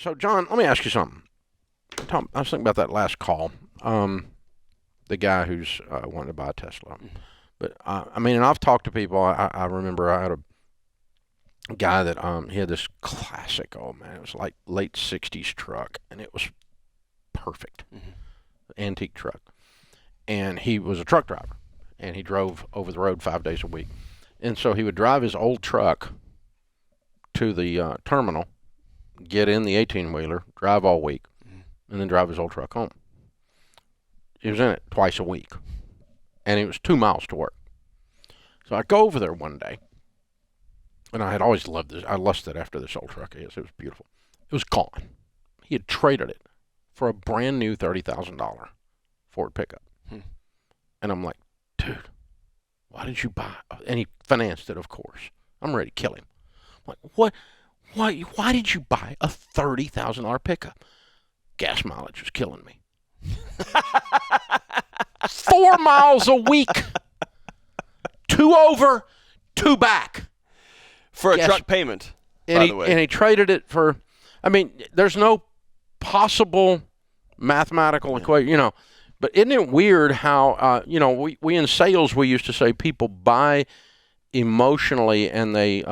So, John, let me ask you something. Tom, I was thinking about that last call. The guy who's wanting to buy a Tesla. But, I mean, and I've talked to people. I remember I had a guy that he had this classic, oh, man, it was like late 60s truck, and it was perfect. Antique truck. And he was a truck driver, and he drove over the road 5 days a week. And so he would drive his old truck to the terminal, get in the 18-wheeler, drive all week, and then drive his old truck home. He was in it twice a week, and it was 2 miles to work. So I go over there one day, and I had always loved this. I lusted after this old truck. It was beautiful. It was gone. He had traded it for a brand new $30,000 Ford pickup. And I'm like, dude, why did you buy? And he financed it, of course. I'm ready to kill him. I'm like, what? Why did you buy a $30,000 pickup? Gas mileage was killing me. 4 miles a week. 2 over, 2 back. For a truck payment, by the way. And he traded it for, I mean, there's no possible mathematical equation, But isn't it weird how, we in sales, we used to say people buy emotionally and they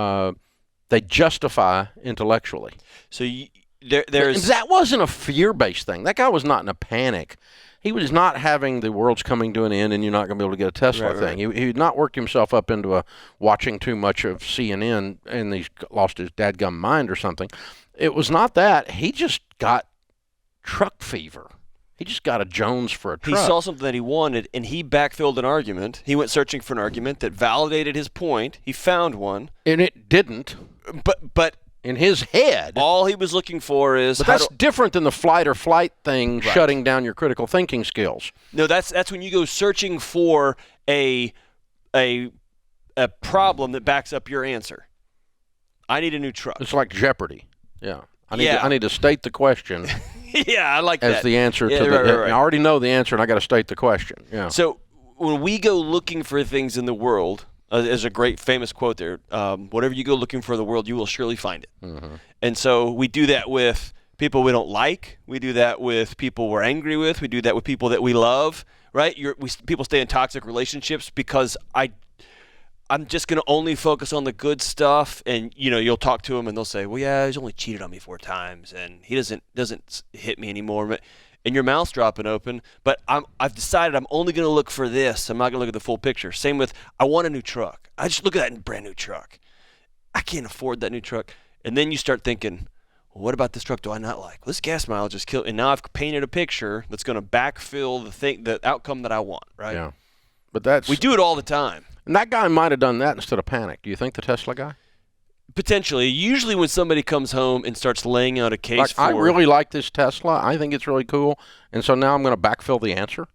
justify intellectually. So there's that wasn't a fear-based thing. That guy was not in a panic. He was not having the world's coming to an end and you're not going to be able to get a Tesla thing. Right. He had not worked himself up into watching too much of CNN and he's lost his dadgum mind or something. It was not that. He just got truck fever. He just got a Jones for a truck. He saw something that he wanted, and he backfilled an argument. He went searching for an argument that validated his point. He found one. And it didn't. But in his head, all he was looking for is... But that's different than the flight or flight thing shutting down your critical thinking skills. No, that's when you go searching for a problem that backs up your answer. I need a new truck. It's like Jeopardy. Yeah. I need to state the question. Yeah, I like that. As the answer to the... Right. I already know the answer, and I got to state the question. Yeah. So when we go looking for things in the world, there's a great famous quote there, whatever you go looking for in the world, you will surely find it. Mm-hmm. And so we do that with people we don't like. We do that with people we're angry with. We do that with people that we love, right? People stay in toxic relationships because I'm just going to only focus on the good stuff, and you'll talk to them and they'll say, well, yeah, he's only cheated on me 4 times and he doesn't hit me anymore, and your mouth's dropping open. But I've decided I'm only going to look for this. I'm not going to look at the full picture. Same with, I want a new truck. I just look at that brand new truck. I can't afford that new truck. And then you start thinking, well, what about this truck do I not like? Well, this gas mileage is killing, and now I've painted a picture that's going to backfill the outcome that I want, right? Yeah, but we do it all the time. And that guy might have done that instead of panic. Do you think the Tesla guy? Potentially. Usually when somebody comes home and starts laying out a case I really like this Tesla. I think it's really cool. And so now I'm going to backfill the answer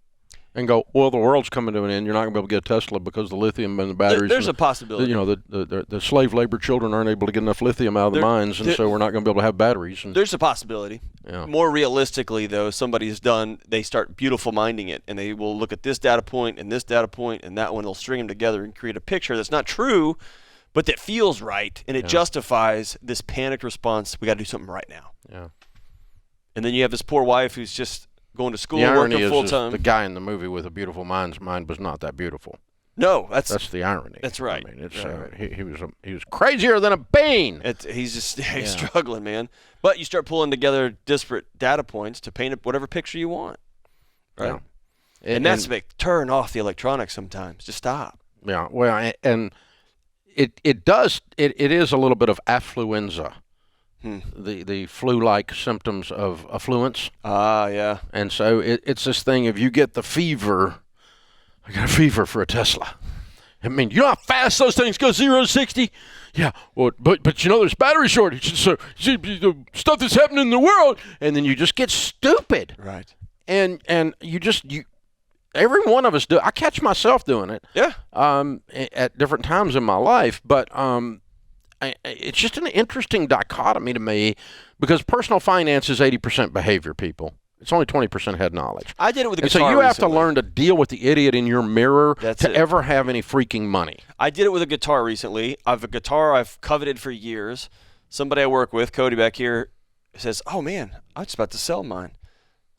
and go, well, the world's coming to an end. You're not going to be able to get a Tesla because the lithium and the batteries. There's a possibility. The slave labor children aren't able to get enough lithium out of the mines, and so we're not going to be able to have batteries. There's a possibility. Yeah. More realistically, though, they start beautiful minding it, and they will look at this data point and this data point and that one. They'll string them together and create a picture that's not true, but that feels right, and it justifies this panicked response. We got to do something right now. Yeah. And then you have this poor wife who's just going to school, the working irony full is time. The guy in the movie with a beautiful mind's mind was not that beautiful. No, that's the irony. That's right. I mean, it's he was crazier than a bean. He's struggling, man. But you start pulling together disparate data points to paint whatever picture you want, right? Yeah. And that's turn off the electronics sometimes. Just stop. Yeah. Well, and it is a little bit of affluenza. The flu-like symptoms of affluence. Yeah. And so it's this thing, if you get the fever, I got a fever for a Tesla. I mean, you know how fast those things go, 0 to 60? Yeah, well, but there's battery shortages, so the stuff that's happening in the world, and then you just get stupid. Right. And every one of us do. I catch myself doing it. Yeah. At different times in my life, but it's just an interesting dichotomy to me because personal finance is 80% behavior, people. It's only 20% head knowledge. I did it with a guitar. So you have recently. to learn to deal with the idiot in your mirror to ever have any freaking money. I did it with a guitar recently. I have a guitar I've coveted for years. Somebody I work with, Cody back here, says, "Oh man, I'm just about to sell mine."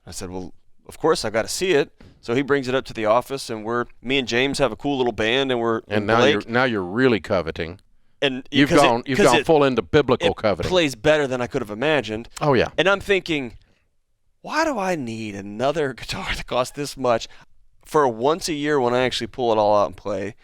I said, "Well, of course I've got to see it." So he brings it up to the office, and me and James have a cool little band, and we're And Blake, now you're really coveting. and You've gone full into biblical it coveting. Plays better than I could have imagined. Oh yeah. And I'm thinking, why do I need another guitar that costs this much for once a year when I actually pull it all out and play?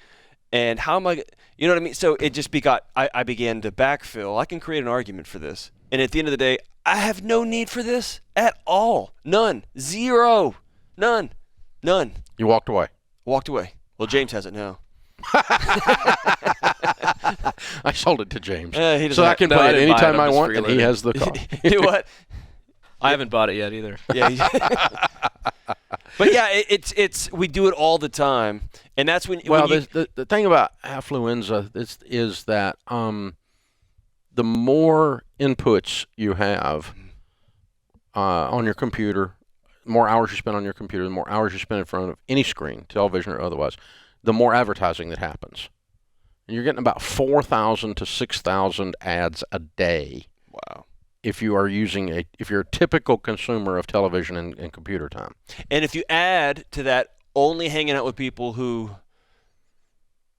And how am I? You know what I mean? So it just I began to backfill. I can create an argument for this, and at the end of the day, I have no need for this at all. None. Zero. None. You walked away. Walked away. Well, James has it now. I sold it to James, He so I can play it anytime I want, and he has the car. You know what? I haven't bought it yet either. Yeah. But yeah, it's we do it all the time, and that's when. Well, when the thing about affluenza is that the more inputs you have on your computer, the more hours you spend on your computer, the more hours you spend in front of any screen, television or otherwise, the more advertising that happens. And you're getting about 4,000 to 6,000 ads a day. Wow. If you're a typical consumer of television and computer time. And if you add to that only hanging out with people who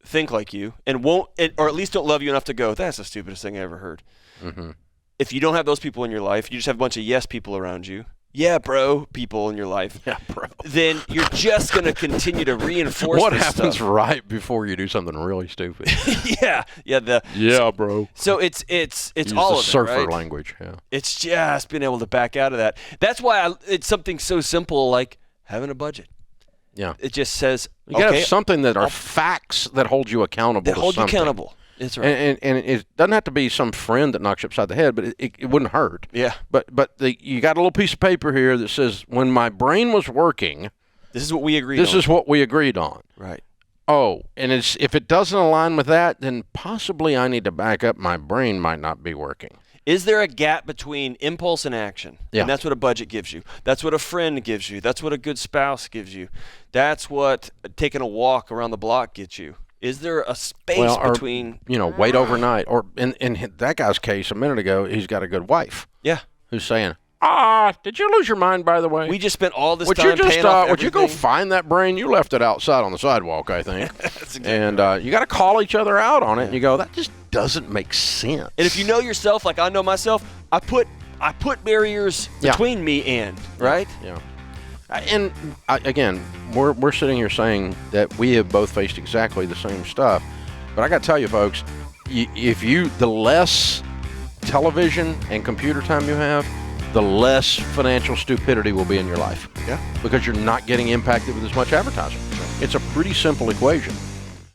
think like you and won't, or at least don't love you enough to go, that's the stupidest thing I ever heard. Mm-hmm. If you don't have those people in your life, you just have a bunch of yes people around you. Yeah, bro, people in your life. Yeah, bro. Then you're just going to continue to reinforce what this happens stuff. right before you do something really stupid. Yeah. Bro. So it's Use all the of it, surfer right? language. Yeah. It's just being able to back out of that. That's why it's something so simple like having a budget. Yeah. It just says, You gotta okay, have something that are facts that hold you accountable. that hold to you something. accountable. That's right. And it doesn't have to be some friend that knocks you upside the head, but it wouldn't hurt. Yeah. But you got a little piece of paper here that says, when my brain was working, This is what we agreed on. this is what we agreed on. Right. Oh, and if it doesn't align with that, then possibly I need to back up. My brain might not be working. Is there a gap between impulse and action? Yeah. And that's what a budget gives you. That's what a friend gives you. That's what a good spouse gives you. That's what taking a walk around the block gets you. Is there a space between... wait overnight. Or in that guy's case a minute ago, he's got a good wife. Yeah. Who's saying, did you lose your mind, by the way? We just spent all this Would time you just paying off would you go everything. find that brain? You left it outside on the sidewalk, I think. That's exactly And right. you got to call each other out on it. And you go, that just doesn't make sense. And if you know yourself like I know myself, I put barriers between me and, right? Yeah. And again, we're sitting here saying that we have both faced exactly the same stuff. But I got to tell you, folks, the less television and computer time you have, the less financial stupidity will be in your life. Yeah. Because you're not getting impacted with as much advertising. It's a pretty simple equation.